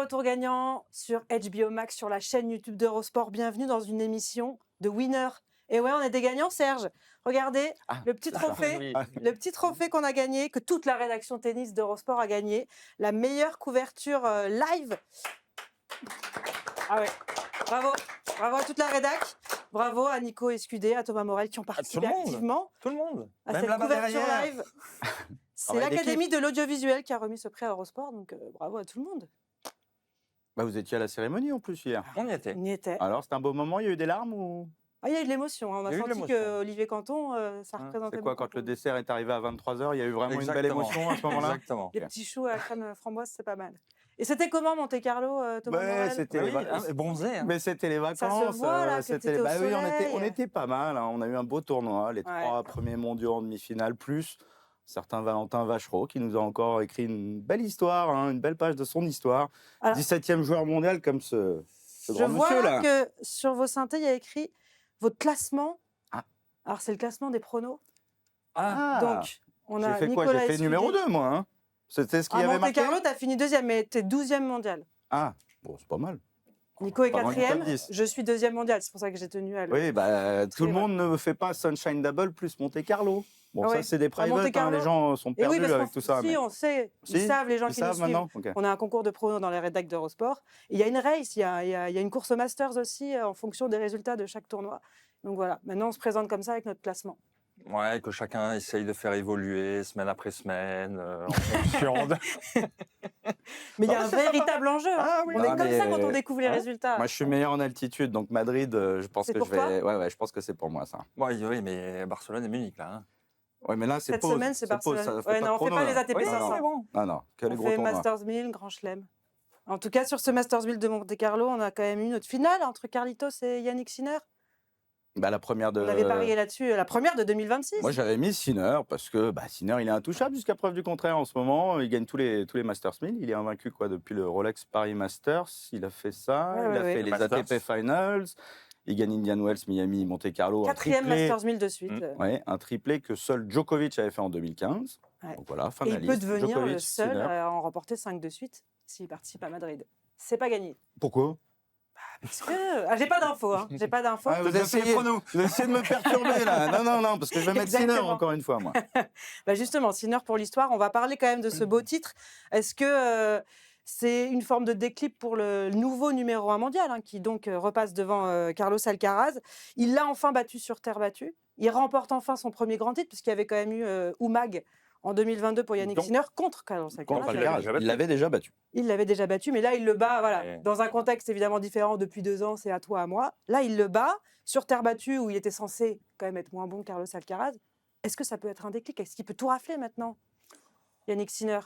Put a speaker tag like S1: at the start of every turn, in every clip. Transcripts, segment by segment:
S1: retour gagnant sur HBO Max, sur la chaîne YouTube d'Eurosport. Bienvenue dans une émission de winner. Et ouais, on est des gagnants, Serge. Regardez le petit trophée, le petit trophée qu'on a gagné, que toute la rédaction tennis d'Eurosport a gagné. La meilleure couverture live. Ah ouais, bravo. Bravo à toute la rédac. Bravo à Nico Escudé, à Thomas Morel qui ont participé activement.
S2: Tout le monde.
S1: À
S2: Même
S1: cette
S2: là-bas
S1: couverture
S2: derrière.
S1: live. C'est l'Académie de l'audiovisuel qui a remis ce prix à Eurosport, donc bravo à tout le monde.
S3: Bah, vous étiez à la cérémonie en plus hier.
S2: On y était.
S1: On y était.
S3: Alors, c'était un beau moment, il y a eu des larmes ou...
S1: Ah, il y a eu de l'émotion. On a
S2: Il y a eu de
S1: senti
S2: l'émotion.
S1: que Olivier Canton, ça représentait
S3: C'est quoi,
S1: beaucoup
S3: quand le
S1: pour
S3: dessert est arrivé à 23h, il y a eu vraiment une belle émotion à ce moment-là?
S2: Exactement.
S1: les petits choux à la crème framboise, c'est pas mal. Et c'était comment Monte-Carlo, Thomas Morel?
S3: c'était
S2: Oui,
S3: les vacances.
S2: bronzé. Hein.
S3: Mais c'était les vacances.
S1: Ça se voit, là, que
S3: c'était
S1: t'étais au
S3: oui, on
S1: soleil.
S3: était pas mal. Hein. On a eu un beau tournoi, les
S1: Ouais.
S3: 3 premiers mondiaux en demi-finale, plus certain Valentin Vachereau qui nous a encore écrit une belle histoire, hein, une belle page de son histoire.
S1: Alors,
S3: 17e joueur mondial comme ce
S1: je
S3: grand
S1: vois
S3: monsieur
S1: là
S3: là.
S1: que sur vos synthés, il y a écrit votre classement.
S3: Ah.
S1: Alors, c'est le classement des pronos.
S2: Ah,
S1: Donc, on
S3: j'ai
S1: a
S3: fait
S1: Nicolas
S3: quoi? J'ai fait
S1: Escudé.
S3: numéro 2, moi. Hein. C'était ce qu'il y avait marqué.
S1: Monte-Carlo, t'as fini 2e, mais t'es 12e mondial.
S3: Ah, bon, c'est pas mal.
S1: Nico est
S3: Pas loin du
S1: 4e,
S3: top 10.
S1: je suis 2e mondial. C'est pour ça que j'ai tenu à le...
S3: Oui, bah, tout le
S1: vrai.
S3: monde ne fait pas Sunshine Double plus Monte-Carlo. Bon,
S1: Ah ouais.
S3: ça, c'est des private, hein,
S1: Monte-Carlo.
S3: les gens sont
S1: Et
S3: perdus
S1: oui, parce
S3: avec
S1: qu'on
S3: tout ça.
S1: si,
S3: mais-
S1: on sait, ils
S3: Si,
S1: savent, les gens
S3: ils
S1: qui nous
S3: savent
S1: suivent.
S3: maintenant. Ok.
S1: On a un concours de pronos dans les rédacs d'Eurosport. Et il y a une race, il y a une course au Masters aussi, en fonction des résultats de chaque tournoi. Donc voilà, maintenant on se présente comme ça avec notre classement.
S2: ouais, que chacun essaye de faire évoluer semaine après semaine en fonction de...
S1: Mais il y a
S2: Ah,
S1: un
S2: c'est sympa.
S1: véritable enjeu. Hein.
S2: Ah oui.
S1: On est
S3: Ah,
S1: comme
S3: mais-
S1: ça quand on découvre les
S2: Hein
S1: résultats.
S3: Moi, je suis meilleur en altitude, donc Madrid, je pense
S1: C'est
S3: que
S1: pour
S3: je vais.
S1: toi
S3: Ouais, je pense que c'est pour moi ça.
S2: Ouais, oui, mais Barcelone et Munich, là. Hein.
S3: Ouais, mais là, c'est
S1: Cette
S3: pause.
S1: semaine, c'est
S3: pause,
S1: Barcelone.
S3: ça fait
S1: Ouais,
S3: pas
S1: non,
S3: de
S1: on fait
S3: chrono,
S1: pas
S3: là.
S1: les ATP
S2: Oui,
S3: non,
S1: 500.
S2: c'est bon.
S3: non, que les
S1: On
S3: gros
S1: fait
S3: tournois.
S1: Masters 1000, Grand Chelem. En tout cas, sur ce Masters 1000 de Monte-Carlo, on a quand même eu notre finale entre Carlitos et Yannick Sinner.
S3: Bah, la première de.
S1: On avait parié là-dessus, la première de 2026.
S3: Moi, j'avais mis Sinner parce que Sinner, il est intouchable jusqu'à preuve du contraire en ce moment. Il gagne tous les Masters 1000. Il est invaincu quoi depuis le Rolex Paris Masters. Il a fait ça.
S1: Ouais,
S3: il
S1: ouais,
S3: a
S1: ouais.
S3: fait les
S2: Masters.
S3: ATP Finals. Il gagne Indian Wells, Miami, Monte Carlo.
S1: 4e Masters 1000 de suite.
S3: Ouais, un triplé que seul Djokovic avait fait en 2015.
S1: Ouais.
S3: Donc voilà,
S1: Et
S3: finaliste.
S1: il peut devenir
S3: Djokovic,
S1: le seul
S3: Sinner.
S1: à en remporter 5 de suite s'il participe à Madrid. C'est pas gagné.
S3: Pourquoi?
S1: Parce que j'ai pas d'infos. Hein. J'ai pas d'infos.
S3: Ah, vous essayez de me perturber là. Non, parce que je vais mettre Sinner
S1: Exactement.
S3: encore une fois, moi.
S1: Justement, Sinner pour l'histoire, on va parler quand même de ce beau titre. Est-ce que c'est une forme de déclic pour le nouveau numéro 1 mondial, hein, qui donc repasse devant Carlos Alcaraz? Il l'a enfin battu sur terre battue. Il remporte enfin son premier grand titre, puisqu'il y avait quand même eu Umag en 2022 pour Yannick
S3: Donc,
S1: Sinner contre Carlos Alcaraz.
S3: Contre
S2: il l'avait
S3: Alcaraz.
S2: déjà battu.
S3: Il l'avait déjà battu.
S1: Il l'avait déjà battu, mais là, il le bat
S2: Ouais.
S1: dans un contexte évidemment différent. Depuis 2 ans, c'est à toi, à moi. Là, il le bat sur terre battue, où il était censé quand même être moins bon que Carlos Alcaraz. Est-ce que ça peut être un déclic? Est-ce qu'il peut tout rafler maintenant, Yannick Sinner?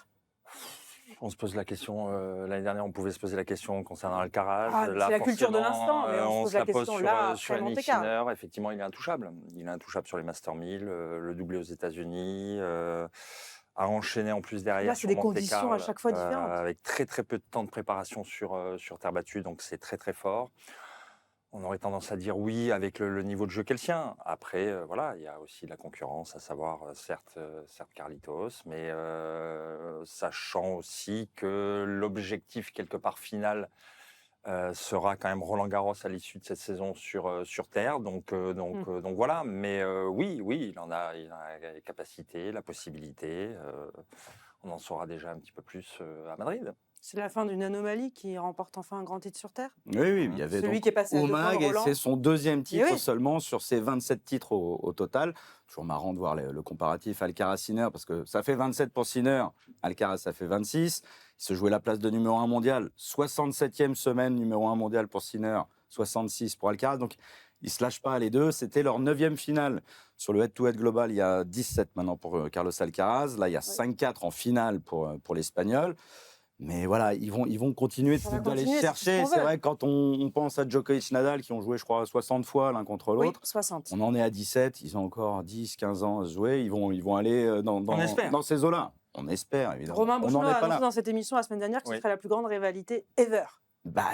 S2: On se pose la question, l'année dernière, on pouvait se poser la question concernant Alcaraz.
S1: Ah,
S2: Là,
S1: c'est la culture de
S2: forcément,
S1: l'instant, mais on se pose la question
S2: sur,
S1: là,
S2: sur
S1: après
S2: Yannick
S1: Monte-Carlo.
S2: Sinner. Effectivement, il est intouchable. Il est intouchable sur les Masters 1000, le doublé aux États-Unis, à enchaîner en plus derrière.
S1: Là, c'est
S2: sur
S1: des
S2: Monte
S1: conditions à
S2: Carlo,
S1: chaque fois différentes.
S2: avec très très peu de temps de préparation sur terre battue, donc c'est très très fort. On aurait tendance à dire oui avec le niveau de jeu qu'est le sien. Après, voilà, il y a aussi de la concurrence, à savoir certes Carlitos, mais sachant aussi que l'objectif quelque part final sera quand même Roland-Garros à l'issue de cette saison sur terre. Donc voilà. Mais oui, il en a la capacité, la possibilité. On en saura déjà un petit peu plus à Madrid.
S1: C'est la fin d'une anomalie qui remporte enfin un grand titre sur terre.
S3: Oui, il y avait
S1: Celui
S3: donc
S1: qui est passé à 2 points
S3: Umag
S1: de
S3: et
S1: Roland.
S3: c'est son 2e titre
S1: Oui.
S3: seulement sur ses 27 titres au total. Toujours marrant de voir le comparatif Alcaraz-Sinner parce que ça fait 27 pour Sinner, Alcaraz ça fait 26. Il se jouait la place de numéro 1 mondial, 67e semaine numéro 1 mondial pour Sinner, 66 pour Alcaraz. Donc ils ne se lâchent pas les deux. C'était leur 9e finale sur le head-to-head global. Il y a 17 maintenant pour Carlos Alcaraz. Là, il y a 5-4 en finale pour l'Espagnol. Mais voilà, ils vont continuer
S1: Ça va
S3: d'aller
S1: continuer, c'est
S3: chercher.
S1: ce qu'on
S3: C'est
S1: veut.
S3: vrai, quand on pense à Djokovic Nadal, qui ont joué, je crois, 60 fois l'un contre
S1: Oui,
S3: l'autre,
S1: 60.
S3: on en est à 17. Ils ont encore 10, 15 ans à se jouer. Ils vont aller
S2: On espère.
S3: dans ces eaux-là. On espère, évidemment.
S1: Romain
S3: on
S1: Bouchon
S3: n'en
S1: a
S3: est pas
S1: annoncé
S3: là.
S1: dans cette émission la semaine dernière que ce
S2: Oui.
S1: serait la plus grande rivalité ever.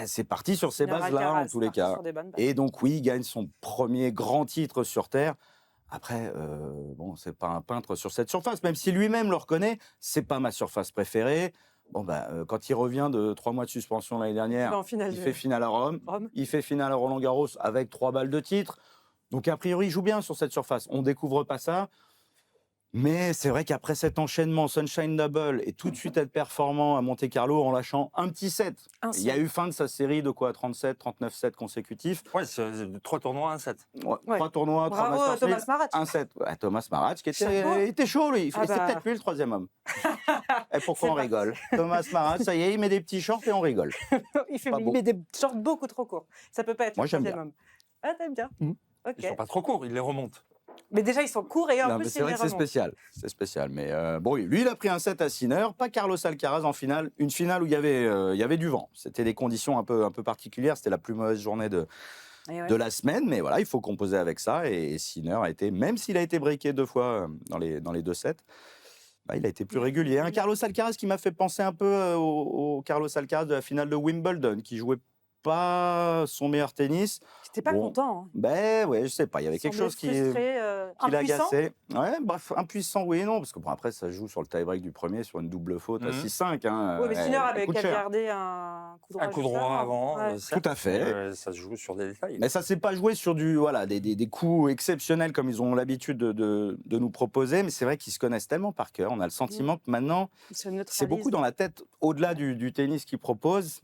S3: C'est parti sur ces
S1: Sinner
S3: bases-là,
S1: Alcaraz,
S3: en tous les
S1: parti
S3: cas.
S1: sur des bonnes bases.
S3: Et donc, oui, il gagne son premier grand titre sur Terre. Après, c'est pas un peintre sur cette surface, même si lui-même le reconnaît, c'est pas ma surface préférée. Bon, quand il revient de 3 mois de suspension l'année dernière, il fait finale à Rome, il fait finale à Roland-Garros avec 3 balles de titre. Donc, a priori, il joue bien sur cette surface. On ne découvre pas ça. Mais c'est vrai qu'après cet enchaînement Sunshine Double et tout de suite être performant à Monte-Carlo en lâchant un petit set, il y a eu fin de sa série de 37, 39 sets consécutifs.
S2: Ouais, c'est 3 tournois, 1 set.
S3: Ouais. 3 tournois, 3
S1: Bravo à Thomas Maratch.
S3: 1 set. Ouais, Thomas Maratch qui était chaud, lui. C'est peut-être lui le troisième homme. Et pourquoi on rigole? Thomas Maratch, ça y est, il met des petits shorts et on rigole.
S1: il met des shorts beaucoup trop courts. Ça peut pas être le troisième homme. Ah, t'aimes bien.
S2: Ils sont pas trop courts, il les remonte.
S1: Mais déjà, ils sont courts et en plus,
S3: c'est vrai que c'est spécial. C'est spécial. Mais bon, lui, il a pris un set à Sinner, pas Carlos Alcaraz en finale. Une finale où il y avait du vent. C'était des conditions un peu particulières. C'était la plus mauvaise journée de la semaine. Mais voilà, il faut composer avec ça. Et Sinner a été, même s'il a été breaké 2 fois dans les 2 sets, il a été plus régulier. Un Carlos Alcaraz qui m'a fait penser un peu au Carlos Alcaraz de la finale de Wimbledon, qui jouait pas son meilleur tennis.
S1: T'es pas content.
S3: Ouais, je sais pas. Il y avait quelque chose qui l'agaçait. Ouais, bref, impuissant, oui et non, parce que après, ça joue sur le tie-break du premier, sur une double faute à 6-5.
S1: Oui, mais Sinner avait gardé un coup droit
S2: avant.
S3: Tout à fait.
S2: Ça se joue sur des détails.
S3: Mais ça s'est pas joué sur des coups exceptionnels comme ils ont l'habitude de nous proposer. Mais c'est vrai qu'ils se connaissent tellement par cœur. On a le sentiment que maintenant, c'est beaucoup dans la tête, au-delà du tennis qu'ils proposent.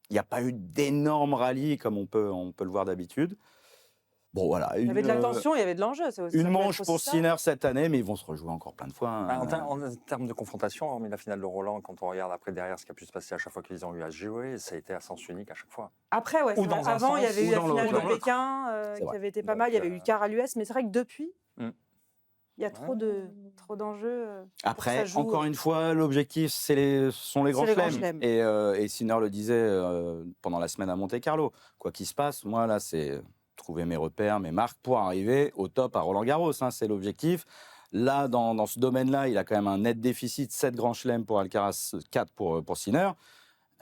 S3: Il n'y a pas eu d'énormes rallyes comme on peut le voir d'habitude. Bon, voilà.
S1: Il y avait de la tension, il y avait de l'enjeu.
S3: Une manche pour Sinner cette année, mais ils vont se rejouer encore plein de fois.
S2: En termes de confrontation, hormis la finale de Roland, quand on regarde après derrière ce qui a pu se passer à chaque fois qu'ils ont eu à jouer, ça a été à sens unique à chaque fois.
S1: Après, avant, il y avait eu la finale de Pékin qui avait été pas mal. Il y avait eu le quart à l'US, mais c'est vrai que depuis, il y a trop d'enjeux.
S3: Après, encore une fois, l'objectif, sont les grands chelems. Et Sinner le disait pendant la semaine à Monte-Carlo. Quoi qu'il se passe, moi, là, c'est trouver mes repères, mes marques pour arriver au top à Roland-Garros. C'est l'objectif. Là, dans ce domaine-là, il a quand même un net déficit, 7 grands chelems pour Alcaraz, 4 pour Sinner.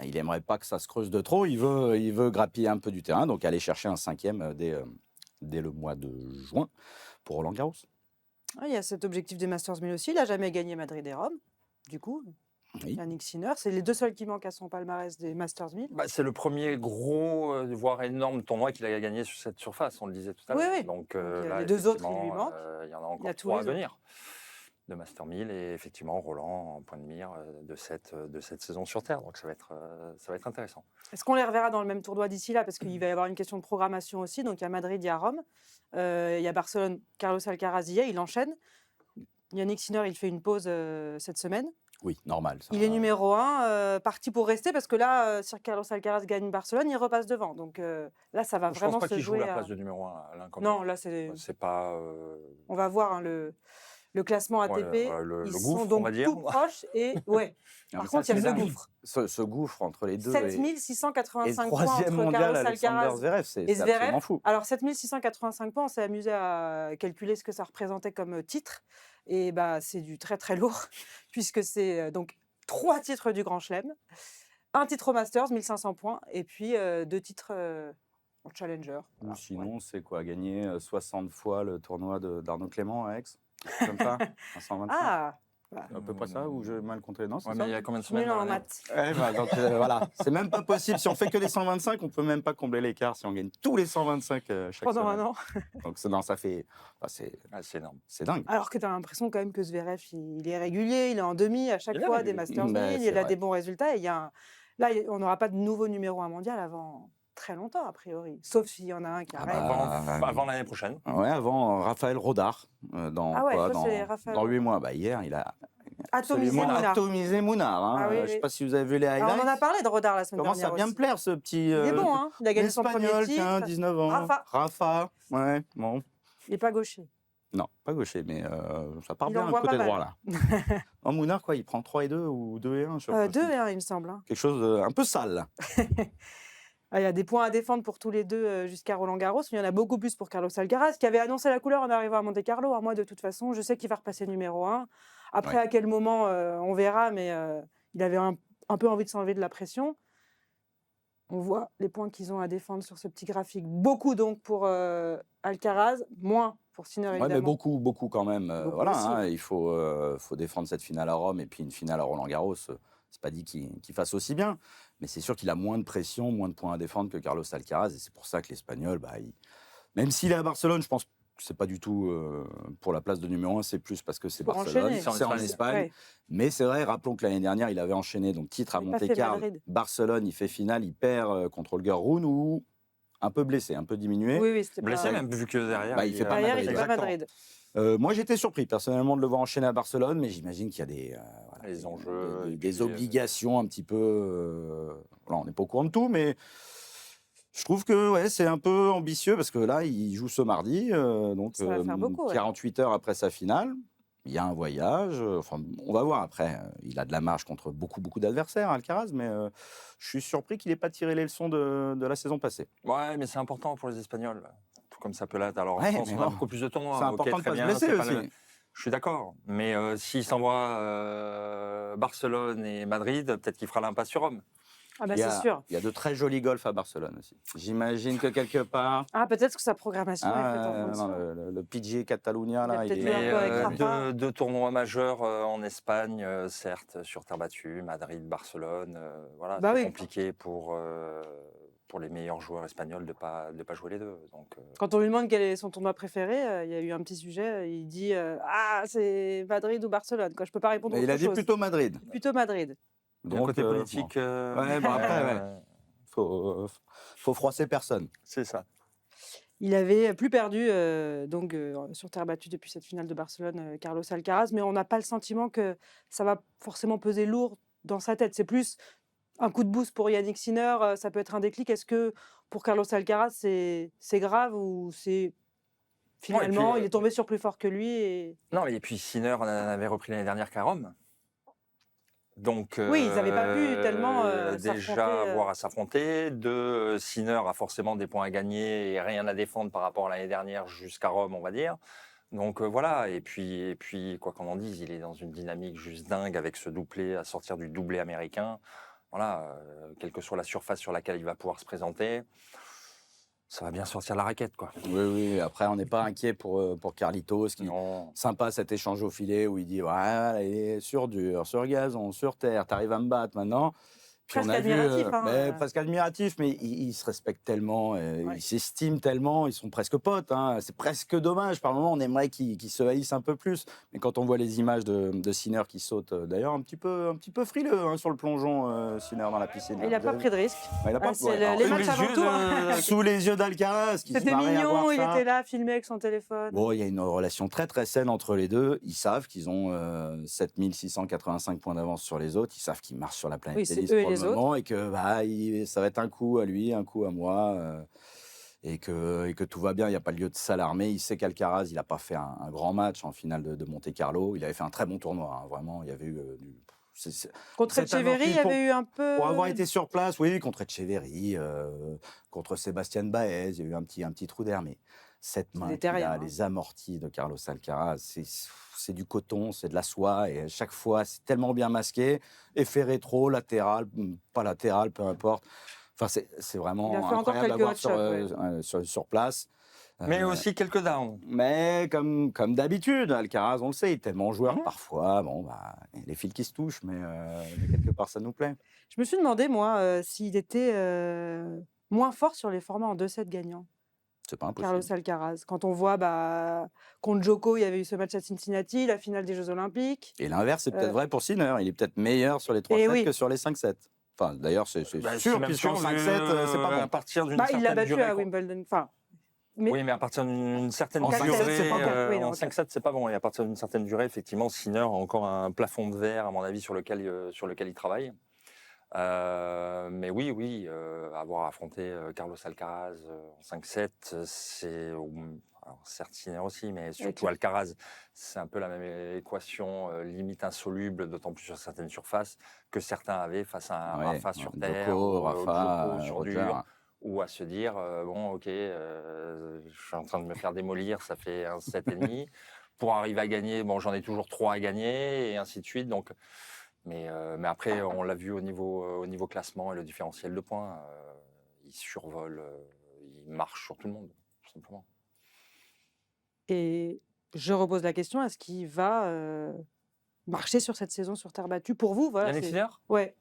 S3: Il n'aimerait pas que ça se creuse de trop. Il veut grappiller un peu du terrain, donc aller chercher un 5e dès le mois de juin pour Roland-Garros.
S1: Il y a cet objectif des Masters 1000 aussi. Il n'a jamais gagné Madrid et Rome, du coup. Yannick Sinner, c'est les 2 seuls qui manquent à son palmarès des Masters 1000.
S2: C'est le premier gros, voire énorme tournoi qu'il a gagné sur cette surface, on le disait tout à l'heure.
S1: Oui.
S2: Donc,
S1: là, les 2 autres, il lui manque.
S2: Il y en a encore 3 à venir de Masters 1000 et effectivement Roland en point de mire de cette saison sur Terre. Donc ça va être intéressant.
S1: Est-ce qu'on les reverra dans le même tournoi d'ici là? Parce qu'il va y avoir une question de programmation aussi. Donc il y a Madrid, il y a Rome, il y a Barcelone. Carlos Alcaraz y est, il enchaîne. Yannick Sinner, il fait une pause cette semaine.
S3: Oui, normal. Ça.
S1: Il est numéro 1, parti pour rester, parce que là, si Carlos Alcaraz gagne Barcelone, il repasse devant. Donc là, ça va vraiment se jouer.
S2: Je pense pas qu'il joue la place de numéro 1 l'un comme
S1: non, là, c'est
S2: pas...
S1: On va voir le classement ATP.
S2: Le
S1: ils
S2: gouffre,
S1: sont donc
S2: on va dire.
S1: tout proches. Et, par contre, il y a le gouffre.
S3: Ce gouffre entre les deux.
S1: 7685 points
S3: entre
S1: mondial, Carlos Alcaraz
S3: Zverev, c'est absolument fou.
S1: Alors, 7685 points, on s'est amusé à calculer ce que ça représentait comme titre. Et c'est du très, très lourd, puisque c'est donc 3 titres du Grand Chelem, 1 titre au Masters, 1500 points, et puis 2 titres en Challenger.
S3: Ou sinon, c'est quoi? Gagner 60 fois le tournoi d'Arnaud Clément à Aix? Comme ça, 125.
S1: Ah,
S3: à peu près ça, ou j'ai mal compté? Non, c'est ça.
S2: Mais il y a combien de semaines
S1: en maths.
S3: Donc voilà, c'est même pas possible. Si on fait que les 125, on peut même pas combler l'écart si on gagne tous les 125 chaque
S1: pendant
S3: semaine.
S1: un an.
S3: Donc ça fait... c'est
S2: énorme.
S3: C'est dingue.
S1: Alors que tu as l'impression quand même que Zverev, il est régulier, il est en demi à chaque fois des Masters 1000, il a des bons résultats. Et là, on n'aura pas de nouveau numéro 1 mondial avant très longtemps, a priori. Sauf s'il y en a un qui arrive.
S2: Avant l'année prochaine.
S3: Ouais, avant Raphaël Rodar. Dans 8 mois. Hier, il a atomisé Mounard. Je ne sais pas si vous avez vu les highlights.
S1: On en a parlé de Rodar la semaine dernière.
S3: Commence à bien me plaire, ce petit...
S1: il est bon, il a gagné son premier titre.
S3: 19 ans. Rafa. Ouais, bon.
S1: Il n'est pas gaucher.
S3: Non, pas gaucher, mais ça part bien côté droit, là. Mounard, il prend 3 et 2 ou 2 et 1
S1: 2 et 1, il me semble.
S3: Quelque chose un peu sale.
S1: Il y a des points à défendre pour tous les deux jusqu'à Roland-Garros. Il y en a beaucoup plus pour Carlos Alcaraz, qui avait annoncé la couleur en arrivant à Monte-Carlo. Moi, de toute façon, je sais qu'il va repasser numéro 1. Après, à quel moment, on verra, mais il avait un peu envie de s'enlever de la pression. On voit les points qu'ils ont à défendre sur ce petit graphique. Beaucoup, donc, pour Alcaraz, moins pour Sinner, évidemment.
S3: Mais beaucoup quand même. Il faut défendre cette finale à Rome et puis une finale à Roland-Garros. C'est pas dit qu'il fasse aussi bien, mais c'est sûr qu'il a moins de pression, moins de points à défendre que Carlos Alcaraz, et c'est pour ça que l'Espagnol, même s'il est à Barcelone, je pense que c'est pas du tout pour la place de numéro 1, c'est plus parce que c'est
S1: Pour
S3: Barcelone,
S1: enchaîner.
S3: c'est en Espagne.
S1: Ouais.
S3: Mais c'est vrai, rappelons que l'année dernière, il avait enchaîné donc titre à
S1: Il n'a pas fait
S3: Monte-Carlo,
S1: Madrid.
S3: Barcelone, il fait finale, il perd contre Holger Rune, ou un peu blessé, un peu diminué.
S1: Oui, c'était
S2: Blessé
S1: pas...
S2: même, vu que derrière,
S3: Il fait pas
S1: Derrière, il
S3: Madrid.
S1: fait pas
S2: Exactement.
S1: Madrid.
S3: Moi, j'étais surpris personnellement de le voir enchaîner à Barcelone, mais j'imagine qu'il y a
S2: Les enjeux, et
S3: des
S2: puis,
S3: obligations un petit peu. Voilà, on n'est pas au courant de tout, mais je trouve que c'est un peu ambitieux parce que là, il joue ce mardi, donc
S1: Ça va faire beaucoup, ouais.
S3: 48 heures après sa finale. Il y a un voyage. Enfin, on va voir après. Il a de la marge contre beaucoup d'adversaires, Alcaraz, mais je suis surpris qu'il n'ait pas tiré les leçons de la saison passée.
S2: Ouais, mais c'est important pour les Espagnols. Tout comme ça peut l'être. Alors en
S3: Ouais,
S2: France,
S3: mais
S2: on a
S3: bon,
S2: beaucoup plus de tournois.
S3: c'est important de
S2: très
S3: pas se
S2: bien,
S3: blesser
S2: c'est pas
S3: aussi.
S2: Je suis d'accord. Mais s'il s'envoie Barcelone et Madrid, peut-être qu'il fera l'impasse sur Rome.
S1: Ah bah c'est sûr.
S3: Il y a de très jolis golfs à Barcelone aussi. J'imagine que quelque part.
S1: Ah, peut-être que sa programmation est faite en fonction.
S3: Le PGA Catalunya,
S1: Il a
S3: là,
S1: peut-être
S3: il
S1: eu un
S3: est.
S1: peu avec Rafa.
S2: Deux tournois majeurs en Espagne, certes, sur terre battue, Madrid, Barcelone. Voilà,
S1: Bah
S2: c'est
S1: oui.
S2: compliqué pour les meilleurs joueurs espagnols de pas jouer les deux. Donc,
S1: Quand on lui demande quel est son tournoi préféré, il y a eu un petit sujet. Il dit ah, c'est Madrid ou Barcelone. Quoi. Je peux pas répondre
S3: Mais
S1: autre
S3: il a dit
S1: chose.
S3: plutôt Madrid.
S1: Plutôt Madrid.
S2: il y a un côté politique.
S3: Après, faut froisser personne.
S2: C'est ça.
S1: Il avait plus perdu sur terre battue depuis cette finale de Barcelone, Carlos Alcaraz, mais on n'a pas le sentiment que ça va forcément peser lourd dans sa tête. C'est plus un coup de boost pour Yannick Sinner, ça peut être un déclic. Est-ce que pour Carlos Alcaraz, c'est grave ou c'est finalement il est tombé sur plus fort que lui et...
S2: Non, et puis Sinner en avait repris l'année dernière qu'à Rome. Donc,
S1: oui, ils n'avaient pas pu tellement
S2: déjà avoir à s'affronter. Sinner a forcément des points à gagner et rien à défendre par rapport à l'année dernière jusqu'à Rome, on va dire. Donc voilà, et puis quoi qu'on en dise, il est dans une dynamique juste dingue avec ce doublé, à sortir du doublé américain. Voilà, quelle que soit la surface sur laquelle il va pouvoir se présenter, ça va bien sortir la raquette, quoi.
S3: Oui, après, on n'est pas inquiet pour Carlitos. Sympa cet échange au filet où il dit ouais, il est sur dur, sur gazon, sur terre, t'arrives à me battre maintenant. Puis
S1: presque admiratif.
S3: Presque admiratif, mais ils se respectent tellement, ils s'estiment tellement, ils sont presque potes. C'est presque dommage. Par moments, on aimerait qu'ils se haïssent un peu plus. Mais quand on voit les images de Sinner qui saute, d'ailleurs, un petit peu frileux sur le plongeon, Sinner dans la piscine.
S1: Il n'a pas pris de risque.
S3: Il a pas,
S1: les matchs avant tout.
S3: Sous les yeux d'Alcaraz.
S1: C'était mignon, il était là, filmé avec son téléphone.
S3: Bon, il y a une relation très très saine entre les deux. Ils savent qu'ils ont 7685 points d'avance sur les autres. Ils savent qu'ils marchent sur la planète tennis pour le moment et que ça va être un coup à lui, un coup à moi. Et que tout va bien, il n'y a pas lieu de s'alarmer. Il sait qu'Alcaraz, il n'a pas fait un grand match en finale de Monte-Carlo. Il avait fait un très bon tournoi, vraiment. Il y avait eu
S1: contre Etcheverry, il y avait eu un peu...
S3: Pour avoir été sur place, oui, contre Etcheverry, contre Sébastien Baez, il y a eu un petit trou d'air. Mais cette main, les amortis de Carlos Alcaraz, c'est du coton, c'est de la soie. Et à chaque fois, c'est tellement bien masqué. Effet rétro, latéral, pas latéral, peu importe. Enfin, c'est vraiment incroyable à voir sur place.
S2: Mais aussi quelques downs.
S3: Mais comme d'habitude, Alcaraz, on le sait, il est tellement joueur parfois. Les fils qui se touchent, mais quelque part, ça nous plaît.
S1: Je me suis demandé, moi, s'il était moins fort sur les formats en 2-7 gagnants.
S3: C'est pas impossible.
S1: Carlos Alcaraz. Quand on voit, contre Djoko, il y avait eu ce match à Cincinnati, la finale des Jeux Olympiques.
S3: Et l'inverse, c'est peut-être vrai pour Sinner. Il est peut-être meilleur sur les 3-7 que sur les 5-7. Enfin, d'ailleurs, c'est sûr, puisqu'en 5-7, c'est pas bon.
S2: À partir d'une certaine
S1: il l'a battu
S2: durée,
S1: à Wimbledon.
S2: Oui, mais à partir d'une certaine
S3: durée,
S2: en 5-7, c'est pas bon. Et à partir d'une certaine durée, effectivement, Sinner a encore un plafond de verre, à mon avis, sur lequel il travaille. Mais oui, avoir affronté Carlos Alcaraz en 5-7, c'est... Alors, certes, Sinner aussi, mais surtout Alcaraz, c'est un peu la même équation, limite insoluble, d'autant plus sur certaines surfaces, que certains avaient face à un Rafa sur terre,
S3: Rafa
S2: sur dur, ou à se dire, je suis en train de me faire démolir, ça fait un 7,5. Pour arriver à gagner, j'en ai toujours 3 à gagner, et ainsi de suite. Donc, mais après, on l'a vu au niveau classement et le différentiel de points, il survole, il marche sur tout le monde, tout simplement.
S1: Et je repose la question, est-ce qu'il va marché sur cette saison sur terre battue pour vous voilà,
S2: Yannick Sinner
S1: Ouais.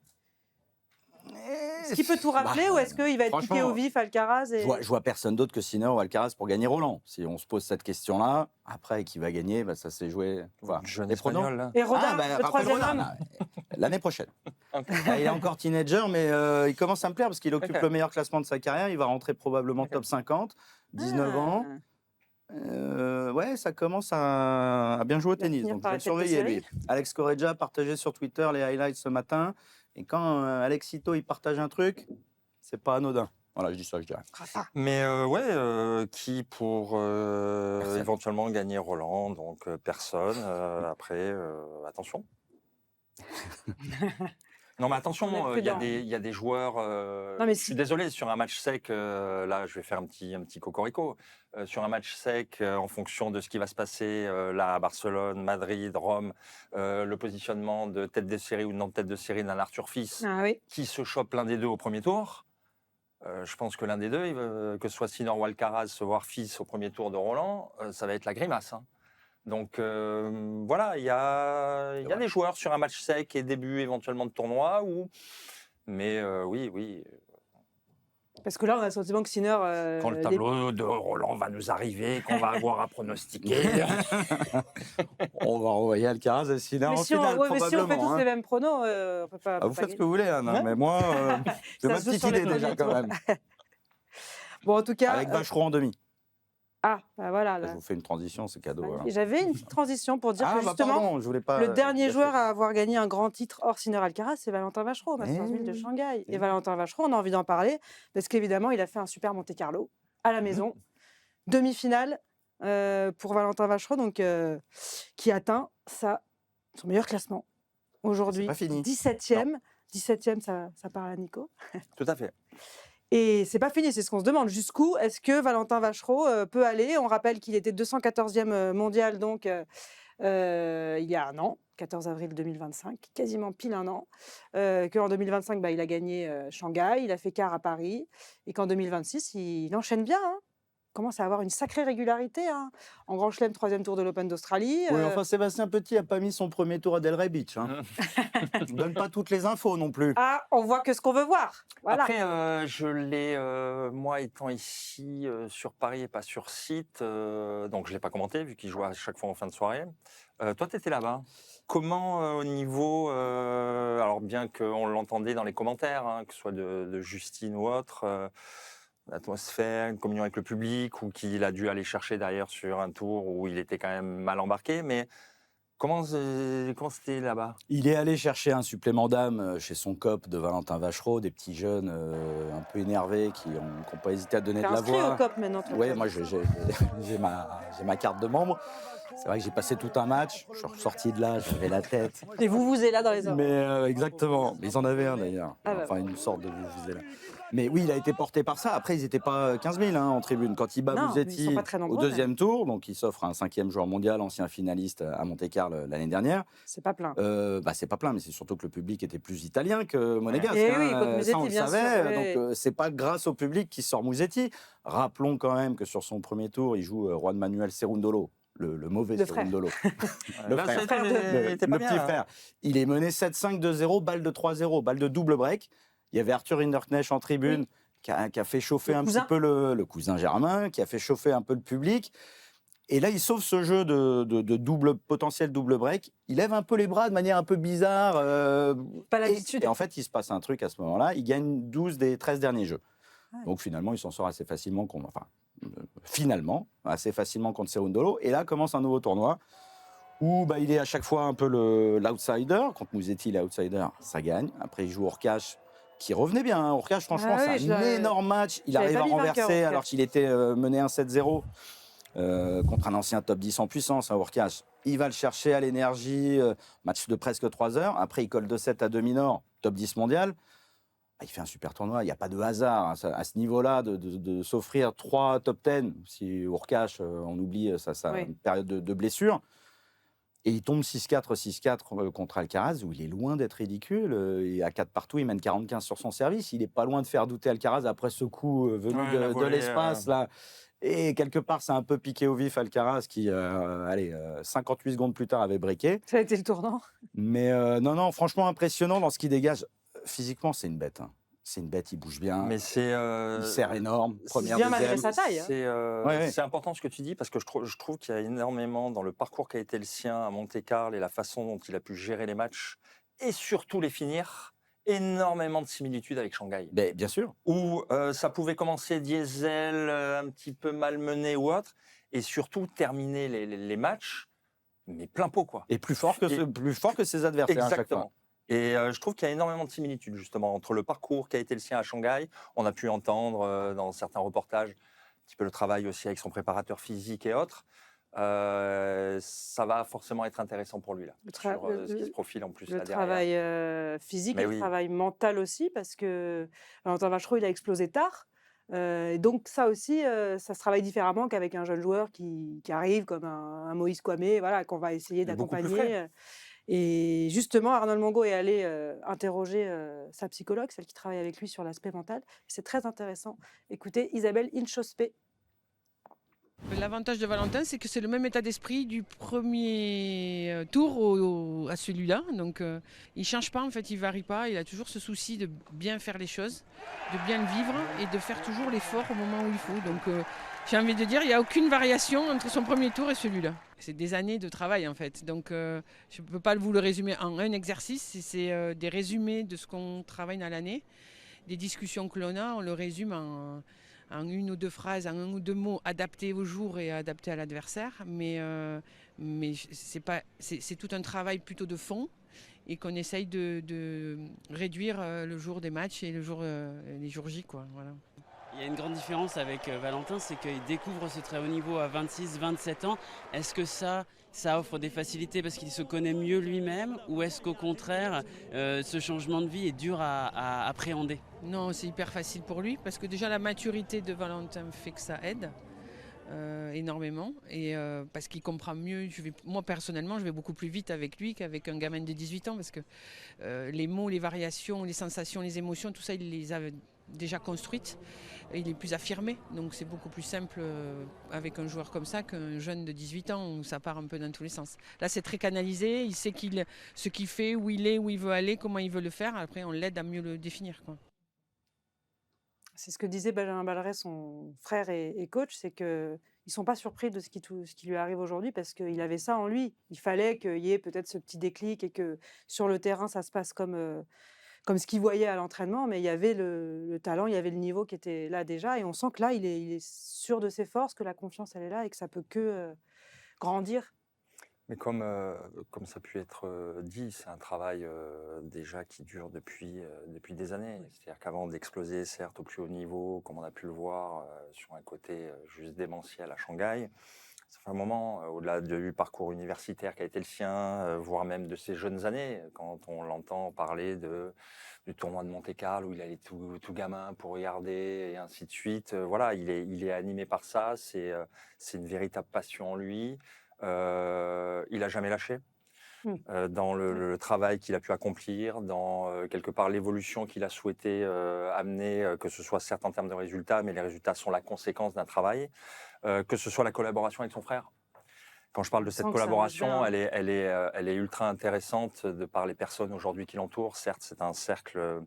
S1: Est-ce qu'il peut tout rappeler ou est-ce qu'il va être piqué au vif, Alcaraz et...
S3: Je vois personne d'autre que Sinner ou Alcaraz pour gagner Roland. Si on se pose cette question-là, après, qui va gagner, ça s'est joué. Voilà.
S2: Jeune espagnol, là.
S1: Et Rodin, le troisième homme.
S3: L'année prochaine. Il est encore teenager, mais il commence à me plaire parce qu'il occupe le meilleur classement de sa carrière. Il va rentrer probablement top 50, 19 ans. Ouais, ça commence à bien jouer au tennis. Donc, je vais le surveiller, lui. Alex Correggia a partagé sur Twitter les highlights ce matin. Et quand Alexito, il partage un truc, c'est pas anodin. Voilà, je dis ça, je dirais.
S2: Mais qui pour éventuellement gagner Roland, donc personne. Après, attention. Non, mais attention, il y a des joueurs. Je suis désolé, sur un match sec, là, je vais faire un petit cocorico. Sur un match sec, en fonction de ce qui va se passer là à Barcelone, Madrid, Rome, le positionnement de tête de série ou de non tête de série d'un Arthur Fils, qui se chope l'un des deux au premier tour. Je pense que l'un des deux, que ce soit Sinner ou Alcaraz, se voir Fils au premier tour de Roland, ça va être la grimace. Hein. Donc voilà, il y a des joueurs sur un match sec et début éventuellement de tournoi mais oui.
S1: Parce que là, on a le sentiment que Sinner...
S2: Quand le tableau de Roland va nous arriver, qu'on va avoir à pronostiquer...
S3: On va renvoyer Alcaraz et Sinner en finale, probablement.
S1: Mais si on fait tous les mêmes pronos, on peut pas...
S3: vous faites ce que vous voulez, Anna, mais moi, j'ai ma petite idée déjà quand même.
S1: Bon, en tout cas...
S3: Avec Vacheron en demi.
S1: Ah, bah voilà. Là.
S3: Je vous fais une transition, c'est cadeau. Voilà.
S1: J'avais une petite transition pour dire que justement,
S3: pardon, je voulais pas,
S1: le dernier joueur à avoir gagné un grand titre hors Sinner Alcaraz, c'est Valentin Vachereau, au Masters 1000 de Shanghai. Et Valentin Vachereau, on a envie d'en parler parce qu'évidemment, il a fait un super Monte-Carlo à la maison. Demi-finale pour Valentin Vachereau, donc, qui atteint son meilleur classement aujourd'hui. 17e. 17e, ça parle à Nico.
S2: Tout à fait.
S1: Et c'est pas fini, c'est ce qu'on se demande. Jusqu'où est-ce que Valentin Vachereau peut aller? On rappelle qu'il était 214e mondial, donc il y a un an, 14 avril 2025, quasiment pile un an. Qu'en 2025, il a gagné Shanghai, il a fait quart à Paris, et qu'en 2026, il enchaîne bien. Hein. Commence à avoir une sacrée régularité. Hein. En Grand Chelem, 3e tour de l'Open d'Australie.
S3: Oui, enfin, Sébastien Petit n'a pas mis son premier tour à Delray Beach. Hein. Il ne donne pas toutes les infos non plus.
S1: Ah, on voit que ce qu'on veut voir. Voilà.
S2: Après, je l'ai, moi étant ici sur Paris et pas sur site, donc je ne l'ai pas commenté vu qu'il joue à chaque fois en fin de soirée. Toi, tu étais là-bas. Comment au niveau, alors bien qu'on l'entendait dans les commentaires, hein, que ce soit de Justine ou autre, l'atmosphère, une communion avec le public, ou qu'il a dû aller chercher derrière sur un tour où il était quand même mal embarqué, mais comment c'était là-bas?
S3: Il est allé chercher un supplément d'âme chez son cop de Valentin Vachereau, des petits jeunes un peu énervés qui n'ont pas hésité à donner de la voix.
S1: Au cop maintenant.
S3: Oui, moi j'ai ma carte de membre. C'est vrai que j'ai passé tout un match, je suis ressorti de là, j'avais la tête.
S1: Et vous êtes là dans les oreilles.
S3: Mais exactement, ils en avaient un d'ailleurs, une sorte de là. Mais oui, il a été porté par ça. Après, ils n'étaient pas 15 000 en tribune. Quand il bat Musetti au deuxième tour, donc il s'offre un 5e joueur mondial, ancien finaliste à Monte-Carlo l'année dernière.
S1: C'est pas plein.
S3: C'est pas plein, mais c'est surtout que le public était plus italien que monégasque.
S1: Et oui, Musetti,
S3: ça, on le
S1: bien
S3: savait.
S1: sûr.
S3: Donc, c'est pas grâce au public qui sort Musetti. Rappelons quand même que sur son premier tour, il joue Juan Manuel Cerundolo. Le mauvais Cerundolo. Le petit frère. Il est mené 7-5, 2-0, balle de 3-0, balle de double break. Il y avait Arthur Hinderknecht en tribune qui a fait chauffer un petit peu le cousin Germain, qui a fait chauffer un peu le public. Et là, il sauve ce jeu de potentiel double break. Il lève un peu les bras de manière un peu bizarre.
S1: Pas l'habitude.
S3: Et en fait, il se passe un truc à ce moment-là. Il gagne 12 des 13 derniers jeux. Ouais. Donc finalement, il s'en sort assez facilement assez facilement contre Cerundolo. Et là commence un nouveau tournoi où il est à chaque fois un peu l'outsider. Contre Musetti, l'outsider, ça gagne. Après, il joue Hurkacz, qui revenait bien. Hein. Hurkacz, franchement, c'est un énorme match. Il arrive à renverser alors qu'il était mené 1-7-0 contre un ancien top 10 en puissance, Hurkacz. Il va le chercher à l'énergie, match de presque 3 heures. Après, il colle 2-7 à Dominor, top 10 mondial. Il fait un super tournoi, il n'y a pas de hasard à ce niveau-là de s'offrir 3 top 10. Si Hurkacz, on oublie sa période de blessure. Et il tombe 6-4, 6-4 contre Alcaraz, où il est loin d'être ridicule. Et à 4 partout, il mène 40-15 sur son service. Il n'est pas loin de faire douter Alcaraz après ce coup venu
S2: Ouais, la
S3: de
S2: volée,
S3: l'espace. Là. Et quelque part, c'est un peu piqué au vif Alcaraz, qui, 58 secondes plus tard, avait breaké.
S1: Ça a été le tournant.
S3: Mais non, franchement, impressionnant dans ce qu'il dégage. Physiquement, c'est une bête. Hein. C'est une bête, il bouge bien.
S2: Mais c'est
S3: Il serre énorme. Première,
S1: bien malgré
S3: deuxième.
S1: sa taille. Hein.
S3: Ouais.
S2: important ce que tu dis parce que je trouve qu'il y a énormément dans le parcours qui a été le sien à Monte-Carlo et la façon dont il a pu gérer les matchs et surtout les finir, énormément de similitudes avec Shanghai.
S3: Ben, bien sûr.
S2: Où ça pouvait commencer diesel, un petit peu malmené ou autre, et surtout terminer les matchs, mais plein pot quoi.
S3: Et plus fort que ses adversaires à chaque fois.
S2: Exactement. Et je trouve qu'il y a énormément de similitudes justement entre le parcours qui a été le sien à Shanghai. On a pu entendre dans certains reportages un petit peu le travail aussi avec son préparateur physique et autres. Ça va forcément être intéressant pour lui là, sur ce qui se profile en plus
S1: le
S2: là derrière.
S1: travail physique
S2: Mais
S1: et
S2: oui.
S1: le travail mental aussi, parce que Valentin Vachereau, il a explosé tard. Et donc ça aussi, ça se travaille différemment qu'avec un jeune joueur qui arrive comme un Moïse Kouamé, voilà, qu'on va essayer
S2: Il est beaucoup plus
S1: d'accompagner. Et justement, Arnold Mongo est allé interroger sa psychologue, celle qui travaille avec lui sur l'aspect mental. C'est très intéressant. Écoutez, Isabelle Inchospé.
S4: L'avantage de Valentin, c'est que c'est le même état d'esprit du premier tour à celui-là. Donc il ne change pas, en fait, il ne varie pas. Il a toujours ce souci de bien faire les choses, de bien le vivre et de faire toujours l'effort au moment où il faut. Donc j'ai envie de dire, il n'y a aucune variation entre son premier tour et celui-là. C'est des années de travail, en fait. Donc je ne peux pas vous le résumer en un exercice. C'est des résumés de ce qu'on travaille dans l'année. Des discussions que l'on a, on le résume en une ou deux phrases, en un ou deux mots adaptés au jour et adaptés à l'adversaire. Mais c'est tout un travail plutôt de fond et qu'on essaye de réduire le jour des matchs et les jours J. Quoi, voilà.
S5: Il y a une grande différence avec Valentin, c'est qu'il découvre ce très haut niveau à 26-27 ans. Est-ce que ça offre des facilités parce qu'il se connaît mieux lui-même, ou est-ce qu'au contraire, ce changement de vie est dur à appréhender ?
S4: Non, c'est hyper facile pour lui parce que déjà la maturité de Valentin fait que ça aide énormément, et parce qu'il comprend mieux. Moi personnellement, je vais beaucoup plus vite avec lui qu'avec un gamin de 18 ans parce que les mots, les variations, les sensations, les émotions, tout ça, il les a déjà construites. Il est plus affirmé, donc c'est beaucoup plus simple avec un joueur comme ça qu'un jeune de 18 ans où ça part un peu dans tous les sens. Là, c'est très canalisé, il sait ce qu'il fait, où il est, où il veut aller, comment il veut le faire. Après, on l'aide à mieux le définir, quoi.
S1: C'est ce que disait Benjamin Balleret, son frère et coach, c'est qu'ils ne sont pas surpris de ce qui lui arrive aujourd'hui parce qu'il avait ça en lui. Il fallait qu'il y ait peut-être ce petit déclic et que sur le terrain, ça se passe comme ce qu'il voyait à l'entraînement, mais il y avait le talent, il y avait le niveau qui était là déjà, et on sent que là, il est sûr de ses forces, que la confiance, elle est là et que ça peut que grandir.
S2: Mais comme ça a pu être dit, c'est un travail déjà qui dure depuis des années. C'est-à-dire qu'avant d'exploser, certes, au plus haut niveau, comme on a pu le voir sur un côté juste démentiel à Shanghai, ça fait un moment, au-delà du parcours universitaire qui a été le sien, voire même de ses jeunes années, quand on l'entend parler du tournoi de Monte-Carlo où il allait tout gamin pour regarder et ainsi de suite. Voilà, il est animé par ça, c'est une véritable passion en lui. Il n'a jamais lâché dans le travail qu'il a pu accomplir, dans quelque part l'évolution qu'il a souhaité amener, que ce soit certes en termes de résultats, mais les résultats sont la conséquence d'un travail, que ce soit la collaboration avec son frère. Quand je parle de cette collaboration, elle est ultra intéressante de par les personnes aujourd'hui qui l'entourent. Certes, c'est un cercle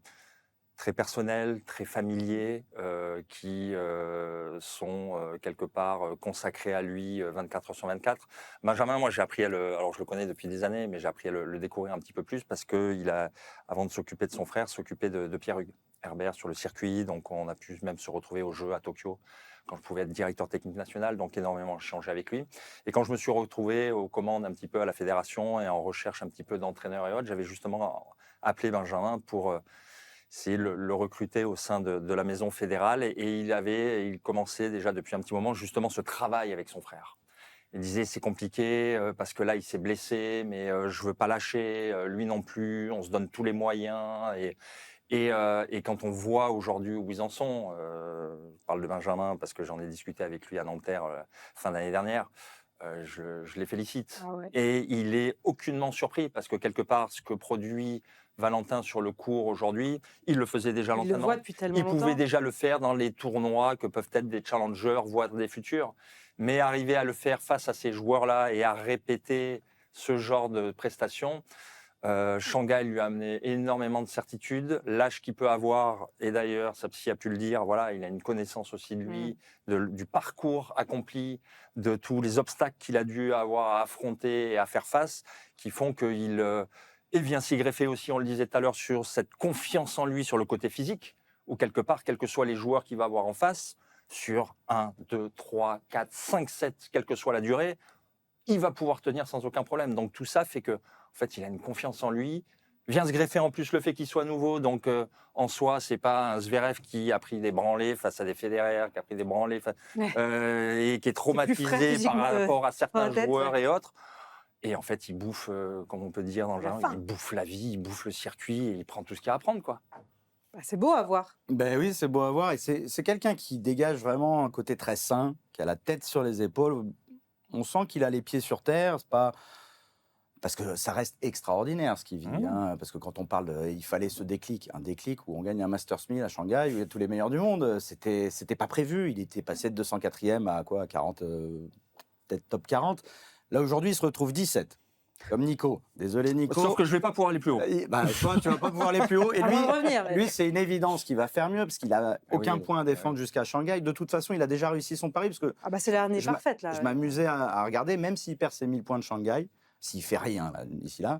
S2: très personnel, très familier, qui sont quelque part consacrés à lui 24 heures sur 24. Benjamin, moi j'ai appris alors je le connais depuis des années, mais j'ai appris à le découvrir un petit peu plus parce qu'il a, avant de s'occuper de son frère, s'occupé de Pierre-Hugues Herbert sur le circuit. Donc on a pu même se retrouver aux Jeux à Tokyo quand je pouvais être directeur technique national, donc énormément échangé avec lui. Et quand je me suis retrouvé aux commandes un petit peu à la fédération et en recherche un petit peu d'entraîneurs et autres, j'avais justement appelé Benjamin pour essayer de le recruter au sein de la maison fédérale. Et il commençait déjà depuis un petit moment justement ce travail avec son frère. Il disait c'est compliqué parce que là il s'est blessé, mais je veux pas lâcher, lui non plus, on se donne tous les moyens. Et quand on voit aujourd'hui où ils en sont, je parle de Benjamin parce que j'en ai discuté avec lui à Nanterre fin d'année dernière, je les félicite.
S1: Ah ouais.
S2: Et il est aucunement surpris parce que quelque part, ce que produit Valentin sur le court aujourd'hui, il le faisait déjà à
S1: Il le
S2: l'entraînement.
S1: voit depuis tellement
S2: Il
S1: longtemps.
S2: pouvait déjà le faire dans les tournois que peuvent être des challengers, voire des futurs. Mais arriver à le faire face à ces joueurs-là et à répéter ce genre de prestations, Shanghai lui a amené énormément de certitude. L'âge qu'il peut avoir, et d'ailleurs, sa psy a pu le dire, voilà, il a une connaissance aussi de lui, du parcours accompli, de tous les obstacles qu'il a dû avoir à affronter et à faire face, qui font qu'il vient s'y greffer aussi, on le disait tout à l'heure, sur cette confiance en lui sur le côté physique, où quelque part, quels que soient les joueurs qu'il va avoir en face, sur 1, 2, 3, 4, 5 sets, quelle que soit la durée, il va pouvoir tenir sans aucun problème. Donc tout ça fait que, en fait, il a une confiance en lui. Vient se greffer en plus le fait qu'il soit nouveau. Donc en soi, c'est pas un Zverev qui a pris des branlées face à des Federer, qui a pris des branlées et qui est traumatisé par rapport à certains joueurs et autres. Et en fait, il bouffe, comme on peut dire dans le jargon, il bouffe la vie, il bouffe le circuit et il prend tout ce qu'il y a à prendre, quoi.
S1: Bah, c'est beau à voir.
S3: Ben oui, c'est beau à voir. Et c'est quelqu'un qui dégage vraiment un côté très sain, qui a la tête sur les épaules. On sent qu'il a les pieds sur terre. C'est pas... Parce que ça reste extraordinaire ce qu'il vit. Hein, parce que quand on parle il fallait ce déclic, un déclic où on gagne un Masters 1000 à Shanghai, où il y a tous les meilleurs du monde. C'était pas prévu. Il était passé de 204e à quoi, 40, peut-être top 40. Là, aujourd'hui, il se retrouve 17. Comme Nico. Désolé, Nico.
S2: Sauf que je ne vais pas pouvoir aller plus haut.
S3: Bah, toi, tu ne vas pas pouvoir aller plus haut. Et lui, c'est une évidence qu'il va faire mieux, parce qu'il n'a aucun point à défendre jusqu'à Shanghai. De toute façon, il a déjà réussi son pari. Parce que
S1: c'est l'année parfaite, là.
S3: Je m'amusais à regarder, même s'il perd ses 1000 points de Shanghai, s'il ne fait rien d'ici là,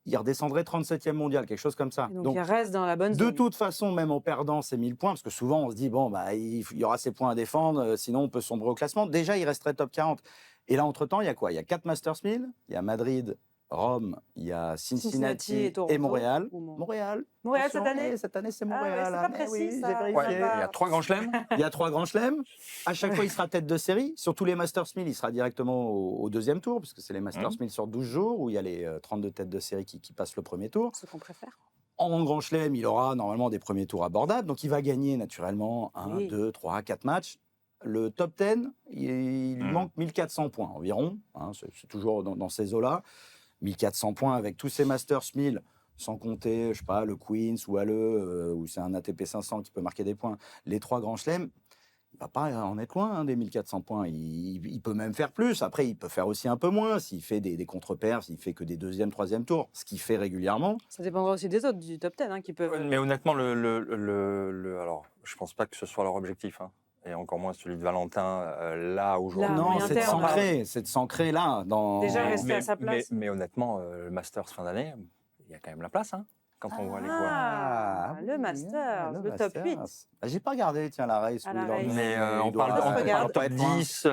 S3: il redescendrait 37e mondial, quelque chose comme ça.
S1: Donc il reste dans la bonne zone.
S3: De toute façon, même en perdant ses 1000 points, parce que souvent on se dit, bon, bah, il y aura ses points à défendre, sinon on peut sombrer au classement. Déjà, il resterait top 40. Et là, entre-temps, il y a quoi? Il y a 4 Masters 1000, il y a Madrid, Rome, il y a Cincinnati et Montréal. Montréal
S1: cette année?
S3: Cette année, c'est Montréal.
S1: C'est pas précis, ça.
S2: Il y a 3 grands chelems.
S3: Il y a 3 grands chelems. À chaque fois, il sera tête de série. Sur tous les Masters 1000, il sera directement au deuxième tour, puisque c'est les Masters 1000 sur 12 jours, où il y a les 32 têtes de série qui passent le premier tour.
S1: Ce qu'on préfère.
S3: En grand chelem, il aura normalement des premiers tours abordables. Donc, il va gagner naturellement 1, 2, 3, 4 matchs. Le top 10, il lui manque 1400 points environ. Hein, c'est toujours dans ces eaux-là. 1400 points avec tous ces Masters 1000, sans compter, je sais pas, le Queens ou Halle, où c'est un ATP 500 qui peut marquer des points. Les 3 grands chelems, il va pas en être loin des 1400 points. Il peut même faire plus. Après, il peut faire aussi un peu moins s'il fait des contre-perfs, s'il fait que des 2e, 3e tours, ce qu'il fait régulièrement.
S1: Ça dépendra aussi des autres du top 10 qui peuvent.
S2: Mais honnêtement, alors, je pense pas que ce soit leur objectif. Hein. Et encore moins celui de Valentin, là, aujourd'hui.
S3: Non, c'est de s'ancrer là.
S1: Déjà rester à sa place.
S2: Mais honnêtement, le Masters fin d'année, il y a quand même la place, hein, quand on voit les joueurs.
S1: Le Masters, le top 8.
S3: J'ai pas regardé, tiens, la race.
S2: Mais on parle top 10,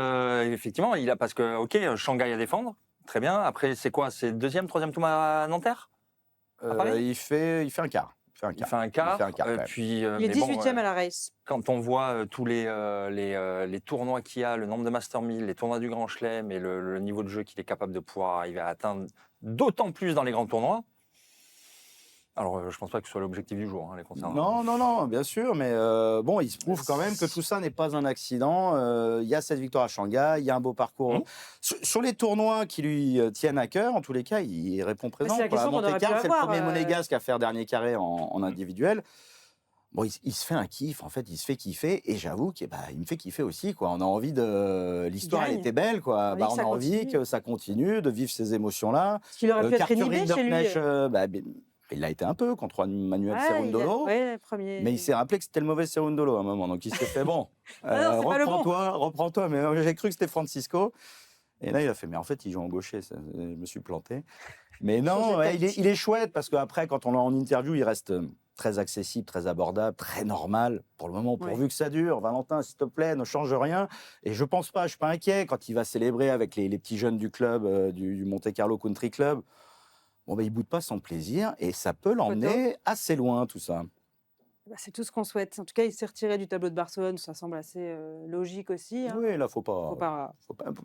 S2: effectivement, parce que, OK, Shanghai à défendre, très bien. Après, c'est quoi? C'est 2e, 3e tour à Nanterre?
S3: Il fait un quart.
S2: Il fait un quart. Puis,
S1: il est 18e à la race.
S2: Quand on voit tous les tournois qu'il y a, le nombre de Master 1000, les tournois du Grand Chelem et le niveau de jeu qu'il est capable de pouvoir arriver à atteindre, d'autant plus dans les grands tournois. Alors, je ne pense pas que ce soit l'objectif du jour, les concernant.
S3: Non, bien sûr, mais bon, il se prouve quand même que tout ça n'est pas un accident. Il y a cette victoire à Shanghai, il y a un beau parcours. Sur les tournois qui lui tiennent à cœur, en tous les cas, il répond présent.
S1: C'est la question qu'on aurait pu avoir.
S3: C'est le premier monégasque à faire dernier carré en individuel. Bon, il se fait un kiff, en fait, il se fait kiffer, et j'avoue qu'il me fait kiffer aussi, quoi. On a envie de... L'histoire, elle était belle, quoi. On a envie que ça continue, de vivre ces émotions-là.
S1: Parce qu'il aurait pu être inhibé chez lui.
S3: Il l'a été un peu contre Manuel Cerundolo, mais il s'est rappelé que c'était le mauvais Cerundolo à un moment, donc il s'est fait bon. Reprends-toi, mais j'ai cru que c'était Francisco. Et là, il a fait, mais en fait, il joue en gaucher, je me suis planté. Mais non, il est chouette, parce qu'après, quand on l'a en interview, il reste très accessible, très abordable, très normal. Pour le moment, pourvu que ça dure. Valentin, s'il te plaît, ne change rien. Et je pense pas, je suis pas inquiet quand il va célébrer avec les petits jeunes du club, du Monte Carlo Country Club. Bon, il boude pas son plaisir et ça peut l'emmener assez loin, tout ça.
S1: C'est tout ce qu'on souhaite. En tout cas, il s'est retiré du tableau de Barcelone, ça semble assez logique aussi. Hein.
S3: Oui, là, faut pas.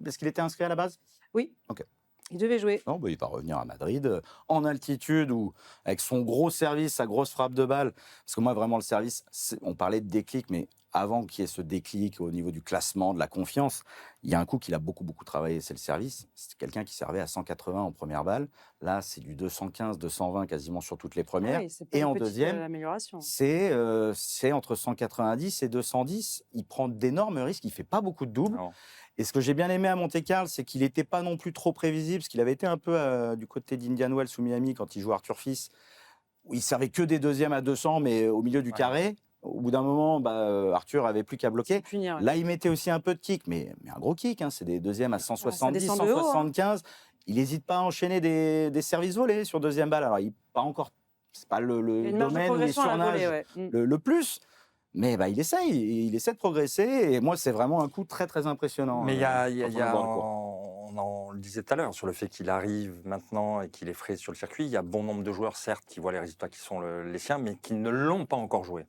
S3: Est-ce qu'il était inscrit à la base?
S1: Oui.
S3: Ok.
S1: Il devait jouer.
S3: Non, il va revenir à Madrid, en altitude, ou avec son gros service, sa grosse frappe de balle. Parce que moi, vraiment, le service, on parlait de déclic, mais avant qu'il y ait ce déclic au niveau du classement, de la confiance, il y a un coup qu'il a beaucoup, beaucoup travaillé, c'est le service. C'est quelqu'un qui servait à 180 en première balle. Là, c'est du 215, 220 quasiment sur toutes les premières.
S1: Ah oui, c'est pas
S3: et
S1: une
S3: en
S1: petite,
S3: deuxième,
S1: amélioration.
S3: c'est entre 190 et 210. Il prend d'énormes risques, il ne fait pas beaucoup de doubles.
S2: Non.
S3: Et ce que j'ai bien aimé à Monte-Carlo, c'est qu'il n'était pas non plus trop prévisible, parce qu'il avait été un peu du côté d'Indian Wells ou Miami quand il jouait Arthur Fils, où il servait que des deuxièmes à 200, mais au milieu du carré. Au bout d'un moment, Arthur avait plus qu'à bloquer.
S1: Punir, ouais.
S3: Là, il mettait aussi un peu de kick, mais un gros kick. Hein, c'est des deuxièmes à 170,
S1: descend de haut,
S3: 175. Il n'hésite pas à enchaîner des services volés sur deuxième balle. Alors, pas encore, c'est pas le
S1: Il y a une marge de
S3: domaine où il
S1: progression à la
S3: surnage
S1: volée, ouais.
S3: le plus. Mais il essaie de progresser. Et moi, c'est vraiment un coup très, très impressionnant.
S2: Mais
S3: quand
S2: on le disait tout à l'heure, sur le fait qu'il arrive maintenant et qu'il est frais sur le circuit, il y a bon nombre de joueurs, certes, qui voient les résultats qui sont les siens, mais qui ne l'ont pas encore joué.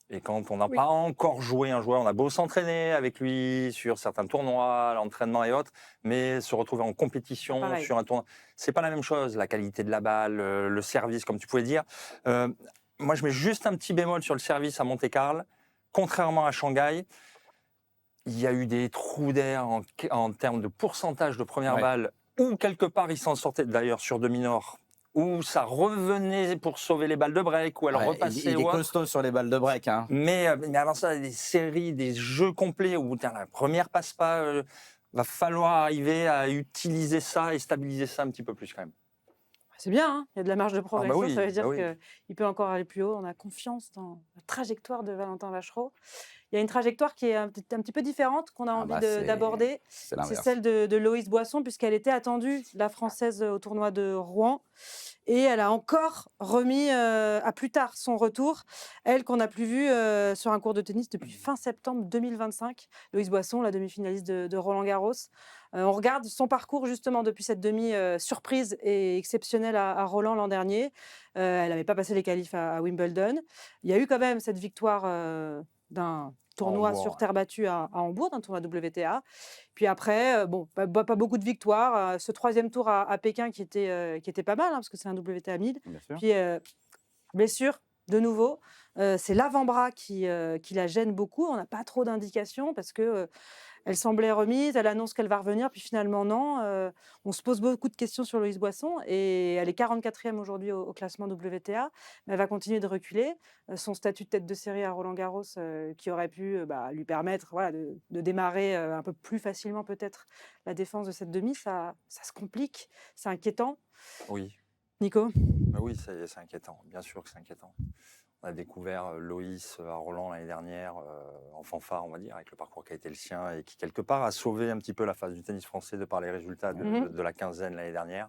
S2: Et quand on n'a pas encore joué un joueur, on a beau s'entraîner avec lui sur certains tournois, l'entraînement et autres, mais se retrouver en compétition sur un tournoi, c'est pas la même chose. La qualité de la balle, le service, comme tu pouvais dire. Moi, je mets juste un petit bémol sur le service à Monte-Carlo. Contrairement à Shanghai, il y a eu des trous d'air en termes de pourcentage de première balle, où quelque part il s'en sortait, d'ailleurs sur demi-nord, où ça revenait pour sauver les balles de break, où elle repassait.
S3: Il est costaud sur les balles de break. Hein.
S2: Mais avant ça, des séries, des jeux complets où la première passe pas, va falloir arriver à utiliser ça et stabiliser ça un petit peu plus quand même.
S1: C'est bien, hein, il y a de la marge de progression, ça veut dire
S2: oui.
S1: qu'il peut encore aller plus haut. On a confiance dans la trajectoire de Valentin Vachereau. Il y a une trajectoire qui est un petit peu différente, qu'on a envie d'aborder. C'est celle de Loïs Boisson, puisqu'elle était attendue, la Française, au tournoi de Rouen. Et elle a encore remis à plus tard son retour. Elle, qu'on n'a plus vue sur un court de tennis depuis fin septembre 2025. Loïs Boisson, la demi-finaliste de Roland-Garros. On regarde son parcours justement depuis cette demi-surprise et exceptionnelle à Roland l'an dernier. Elle n'avait pas passé les qualifs à Wimbledon. Il y a eu quand même cette victoire d'un tournoi sur terre battue à Hambourg, d'un tournoi WTA. Puis après, pas beaucoup de victoires. Ce troisième tour à Pékin qui était pas mal, hein, parce que c'est un WTA 1000. Puis blessure, de nouveau. C'est l'avant-bras qui la gêne beaucoup. On n'a pas trop d'indications parce que elle semblait remise, elle annonce qu'elle va revenir, puis finalement non. On se pose beaucoup de questions sur Loïs Boisson et elle est 44e aujourd'hui au classement WTA, mais elle va continuer de reculer. Son statut de tête de série à Roland-Garros qui aurait pu lui permettre de démarrer un peu plus facilement peut-être la défense de cette demi, ça se complique, c'est inquiétant.
S2: Oui.
S1: Nico ?
S2: Oui, c'est inquiétant, bien sûr que c'est inquiétant. On a découvert Loïs à Roland l'année dernière, en fanfare, on va dire, avec le parcours qui a été le sien et qui, quelque part, a sauvé un petit peu la face du tennis français de par les résultats de la quinzaine l'année dernière.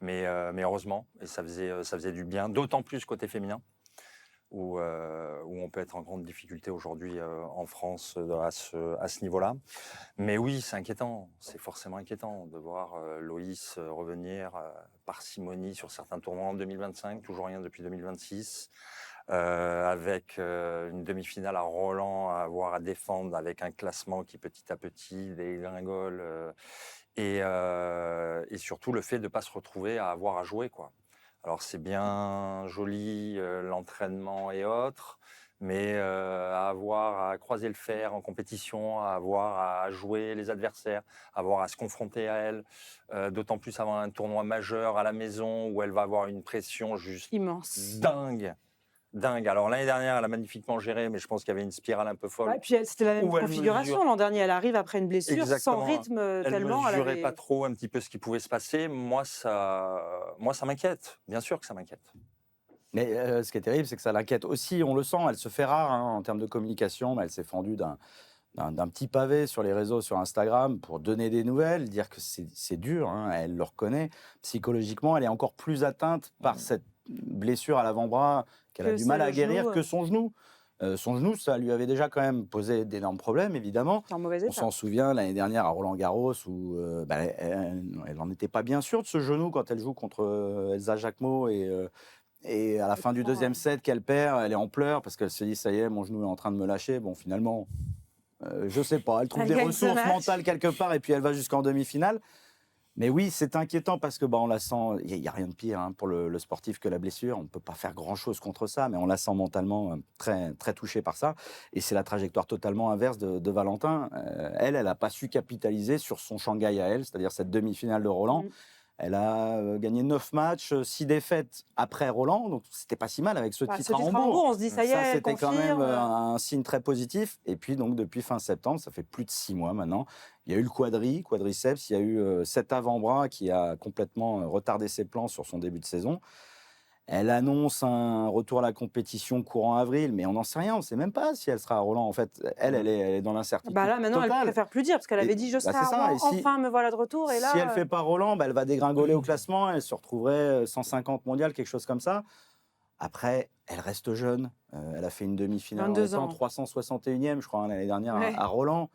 S2: Mais heureusement, et ça faisait du bien, d'autant plus côté féminin, où on peut être en grande difficulté aujourd'hui en France à ce niveau-là. Mais oui, c'est inquiétant, c'est forcément inquiétant de voir Loïs revenir parcimonie sur certains tournois en 2025, toujours rien depuis 2026. Avec une demi-finale à Roland à avoir à défendre, avec un classement qui petit à petit dégringole, et surtout le fait de ne pas se retrouver à avoir à jouer, quoi. Alors c'est bien joli l'entraînement et autres, mais à avoir à croiser le fer en compétition, à avoir à jouer les adversaires, à avoir à se confronter à elle, d'autant plus avant un tournoi majeur à la maison où elle va avoir une pression juste
S1: immense,
S2: dingue. Alors l'année dernière, elle a magnifiquement géré, mais je pense qu'il y avait une spirale un peu folle.
S1: Et puis c'était la même configuration l'an dernier. Elle arrive après une blessure, sans rythme tellement.
S2: Elle ne mesurait pas trop un petit peu ce qui pouvait se passer. Moi, ça m'inquiète. Bien sûr que ça m'inquiète.
S3: Mais ce qui est terrible, c'est que ça l'inquiète aussi. On le sent, elle se fait rare en termes de communication, mais elle s'est fendue d'un petit pavé sur les réseaux, sur Instagram, pour donner des nouvelles, dire que c'est dur, hein, elle le reconnaît. Psychologiquement, elle est encore plus atteinte par cette blessure à l'avant-bras qu'elle a du mal à guérir que son genou. Son genou, ça lui avait déjà quand même posé d'énormes problèmes, évidemment. On s'en souvient l'année dernière à Roland-Garros où elle n'en était pas bien sûre de ce genou quand elle joue contre Elsa Jacquemot et à la fin du deuxième set qu'elle perd, elle est en pleurs parce qu'elle se dit ça y est, mon genou est en train de me lâcher. Bon, finalement, je sais pas, elle trouve des ressources mentales quelque part et puis elle va jusqu'en demi-finale. Mais oui, c'est inquiétant parce que on la sent. Il y a rien de pire pour le sportif que la blessure. On ne peut pas faire grand-chose contre ça, mais on la sent mentalement très, très touchée par ça. Et c'est la trajectoire totalement inverse de Valentin. Elle n'a pas su capitaliser sur son Shanghai à elle, c'est-à-dire cette demi-finale de Roland. Elle a gagné 9 matchs, 6 défaites après Roland, donc c'était pas si mal avec ce titre à Hambourg.
S1: On se dit ça y est,
S3: c'était quand même un signe très positif. Et puis donc depuis fin septembre, ça fait plus de 6 mois maintenant, il y a eu le quadriceps, il y a eu cet avant-bras qui a complètement retardé ses plans sur son début de saison. Elle annonce un retour à la compétition courant avril, mais on n'en sait rien, on ne sait même pas si elle sera à Roland. En fait, elle est dans l'incertitude.
S1: Là, maintenant,
S3: totale.
S1: Elle préfère plus dire, parce qu'elle avait dit je serai à Roland, enfin me voilà de retour. Et là,
S3: si elle ne fait pas Roland, elle va dégringoler au classement, elle se retrouverait 150 mondial, quelque chose comme ça. Après, elle reste jeune. Elle a fait une demi-finale en étant 361e, je crois, l'année dernière à Roland.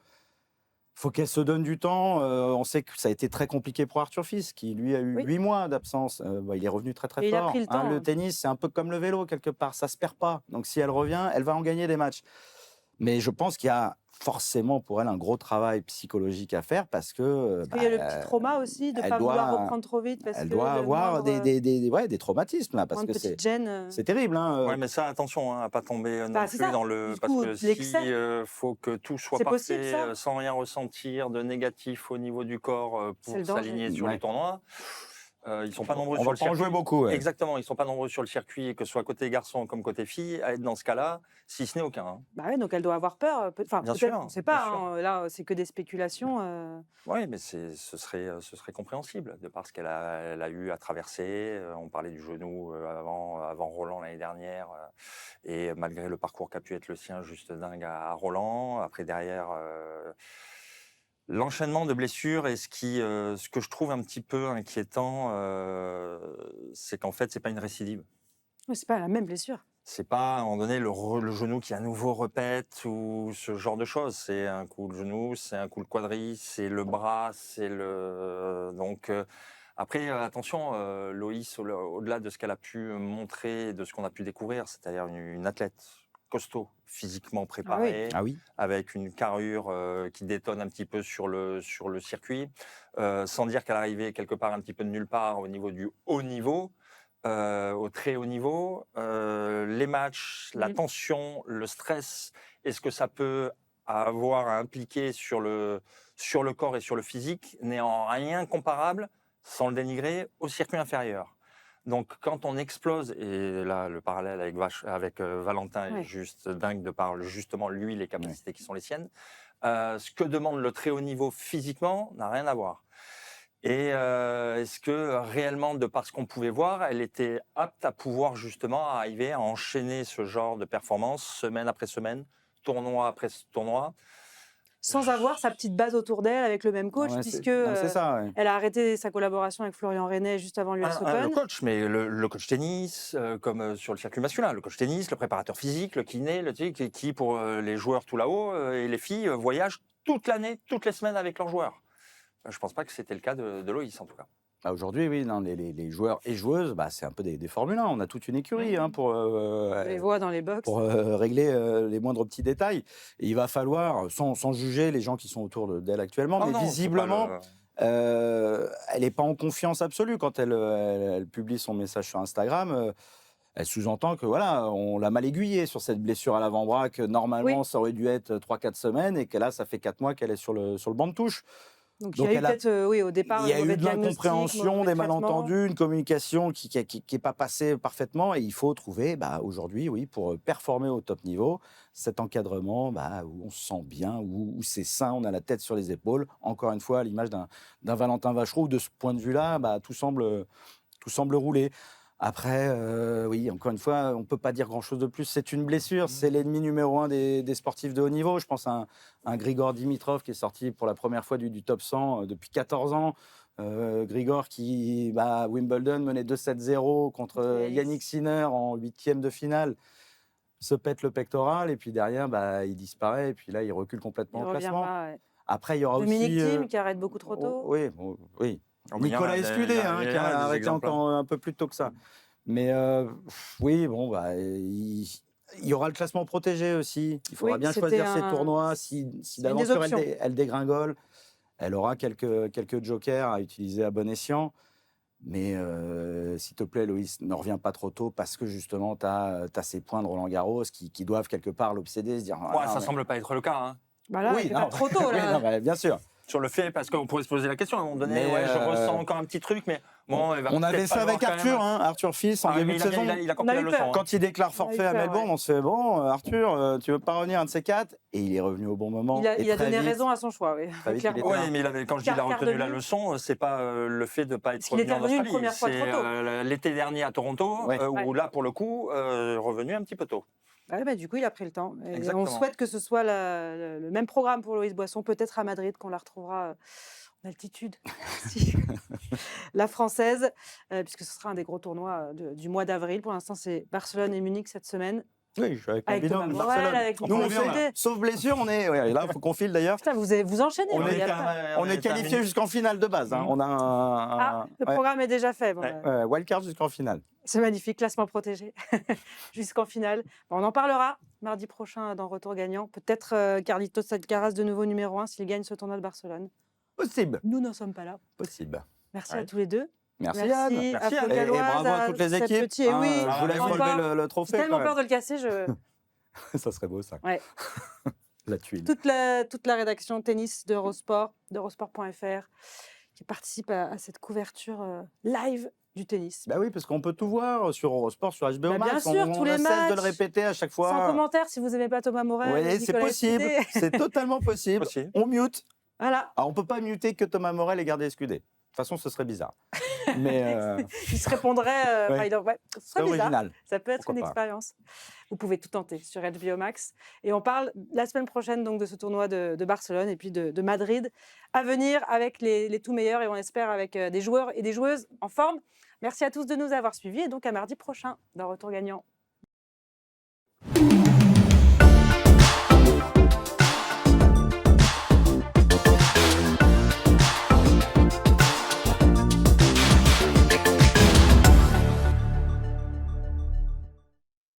S3: Il faut qu'elle se donne du temps. On sait que ça a été très compliqué pour Arthur Fils, qui lui a eu 8 mois d'absence. Il est revenu très très fort.
S1: Il a pris le temps.
S3: Le tennis, c'est un peu comme le vélo quelque part, ça se perd pas. Donc si elle revient, elle va en gagner des matchs. Mais je pense qu'il y a forcément pour elle un gros travail psychologique à faire parce que.
S1: Il y a le petit trauma aussi de ne pas vouloir reprendre trop vite.
S3: Elle doit avoir des traumatismes là, parce que c'est terrible.
S2: Oui, mais ça, attention à ne pas tomber non plus dans le. Parce que s'il faut que tout soit parfait, sans rien ressentir de négatif au niveau du corps pour s'aligner sur les tournois. Ils ne sont pas nombreux sur le circuit.
S3: On va en jouer beaucoup.
S2: Exactement, ils ne sont pas nombreux sur le circuit, que ce soit côté garçon comme côté fille, à être dans ce cas-là, si ce n'est aucun.
S1: Donc elle doit avoir peur. Enfin,
S2: bien sûr,
S1: on ne sait pas. Là, c'est que des spéculations.
S2: Oui, mais ce serait compréhensible, de par ce qu'elle a eu à traverser. On parlait du genou avant Roland l'année dernière. Et malgré le parcours qu'a pu être le sien, juste dingue à Roland. Après, derrière... L'enchaînement de blessures et ce que je trouve un petit peu inquiétant, c'est qu'en fait, c'est pas une récidive.
S1: Mais c'est pas la même blessure.
S2: C'est pas à un moment donné le genou qui à nouveau répète ou ce genre de choses. C'est un coup le genou, c'est un coup le quadri, c'est le bras, c'est le. Donc après, attention, Loïs, au-delà de ce qu'elle a pu montrer, de ce qu'on a pu découvrir, c'est-à-dire une athlète costaud, physiquement préparé, avec une carrure qui détonne un petit peu sur le circuit, sans dire qu'elle arrivait quelque part un petit peu de nulle part au niveau du haut niveau, au très haut niveau. Les matchs, la tension, le stress, est-ce que ça peut avoir à impliquer sur le corps et sur le physique, n'est en rien comparable, sans le dénigrer, au circuit inférieur. Donc, quand on explose, et là, le parallèle avec Valentin est juste dingue de par justement lui, les capacités qui sont les siennes, ce que demande le très haut niveau physiquement n'a rien à voir. Et est-ce que réellement, de par ce qu'on pouvait voir, elle était apte à pouvoir justement arriver à enchaîner ce genre de performance semaine après semaine, tournoi après tournoi,
S1: sans avoir sa petite base autour d'elle avec le même coach, puisque elle a arrêté sa collaboration avec Florian Renet juste avant l'US Open.
S2: Le coach, mais le coach tennis, comme sur le circuit masculin, le coach tennis, le préparateur physique, le kiné, qui pour les joueurs tout là-haut et les filles voyagent toute l'année, toutes les semaines avec leurs joueurs. Je ne pense pas que c'était le cas de Loïs en tout cas.
S3: Aujourd'hui, oui, les joueurs et joueuses, c'est un peu des Formule 1. On a toute une écurie pour
S1: les voix dans les box,
S3: pour régler les moindres petits détails. Et il va falloir, sans juger les gens qui sont autour d'elle actuellement, mais visiblement, elle n'est pas en confiance absolue quand elle publie son message sur Instagram. Elle sous-entend que on l'a mal aiguillée sur cette blessure à l'avant-bras, que normalement ça aurait dû être 3-4 semaines et que là, ça fait 4 mois qu'elle est sur le banc de touche.
S1: Donc il y a eu peut-être, au départ,
S3: il y a eu de l'incompréhension, des malentendus, une communication qui n'est pas passée parfaitement. Et il faut trouver, aujourd'hui, pour performer au top niveau, cet encadrement où on se sent bien, où c'est sain, on a la tête sur les épaules. Encore une fois, à l'image d'un Valentin Vachereau, où de ce point de vue-là, tout semble rouler. Après, encore une fois, on ne peut pas dire grand-chose de plus. C'est une blessure, c'est l'ennemi numéro 1 des sportifs de haut niveau. Je pense à un Grigor Dimitrov qui est sorti pour la première fois du top 100 depuis 14 ans. Grigor qui, Wimbledon, menait 2-7-0 contre Yannick Sinner en 8e de finale, se pète le pectoral et puis derrière, il disparaît et puis là, il recule complètement au classement. Après, il y aura
S1: Dominique
S3: aussi...
S1: Thiem qui arrête beaucoup trop tôt.
S3: Oui. Nicolas Escudé, qui a arrêté encore un peu plus tôt que ça. Mais il y aura le classement protégé aussi. Il faudra bien choisir ses tournois. Si d'aventure elle dégringole, Elle aura quelques jokers à utiliser à bon escient. Mais s'il te plaît, Loïs, ne reviens pas trop tôt parce que justement, tu as ces points de Roland Garros qui doivent quelque part l'obséder, se dire...
S2: Ça semble pas être le cas. Hein.
S1: Bah là, c'est pas trop tôt. Là.
S3: Oui, non, bah, bien sûr.
S2: Sur le fait, parce qu'on pourrait se poser la question à un moment donné,
S3: Mais
S2: je ressens encore un petit truc, mais bon,
S3: on avait ça avec Arthur, Arthur Fils, en début de saison.
S2: Il a compris la leçon.
S3: Quand il déclare forfait à Melbourne, on se fait bon, Arthur, tu veux pas revenir un de ces quatre? Et il est revenu au bon moment.
S1: Il a donné raison à son choix, oui.
S2: Oui, mais quand je dis qu'il a retenu la leçon, c'est pas le fait de ne pas être revenu en Australie. C'est l'été dernier à Toronto, où là, pour le coup, revenu un petit peu tôt.
S1: Du coup, il a pris le temps. Et on souhaite que ce soit le même programme pour Loïs Boisson, peut-être à Madrid, qu'on la retrouvera en altitude. La Française, puisque ce sera un des gros tournois du mois d'avril. Pour l'instant, c'est Barcelone et Munich cette semaine.
S3: Oui, je suis avec mon binôme
S1: Thomas
S3: Barcelone.
S1: Morel, avec
S3: Nous, on vient, sauf blessure, on est... Ouais, là, il faut qu'on file d'ailleurs.
S1: Putain, vous enchaînez.
S3: On est qualifié jusqu'en finale de base. Hein. On a
S1: le programme est déjà fait. Bon,
S3: wildcard jusqu'en finale.
S1: C'est magnifique, classement protégé jusqu'en finale. Bon, on en parlera mardi prochain dans Retour Gagnant. Peut-être Carlitos Alcaraz de nouveau numéro 1 s'il gagne ce tournoi de Barcelone.
S3: Possible.
S1: Nous n'en sommes pas là.
S3: Possible.
S1: Merci à tous les deux.
S3: Merci Yann.
S1: Merci à
S3: et bravo à toutes les équipes.
S1: Je
S3: vous laisse relever le trophée.
S1: J'ai tellement peur de le casser.
S3: Ça serait beau ça.
S1: Ouais.
S3: La tuile.
S1: Toute la rédaction tennis d'Eurosport, d'Eurosport.fr, qui participe à cette couverture live du tennis.
S3: Bah oui, parce qu'on peut tout voir sur Eurosport, sur HBO Max.
S1: Bien sûr, tous les matchs.
S3: On cesse de le répéter à chaque fois.
S1: Sans commentaire, si vous n'aimez pas Thomas Morel.
S3: Oui, c'est possible. C'est totalement possible. On mute.
S1: Voilà.
S3: Alors, on ne peut pas muter que Thomas Morel et garder Escudé. De toute façon, ce serait bizarre. Mais
S1: il se répondrait. Ce serait bizarre.
S3: Original.
S1: Ça peut être une expérience. Vous pouvez tout tenter sur HBO Max. Et on parle la semaine prochaine donc, de ce tournoi de Barcelone et puis de Madrid à venir avec les tout meilleurs et on espère avec des joueurs et des joueuses en forme. Merci à tous de nous avoir suivis et donc à mardi prochain dans Retour Gagnant.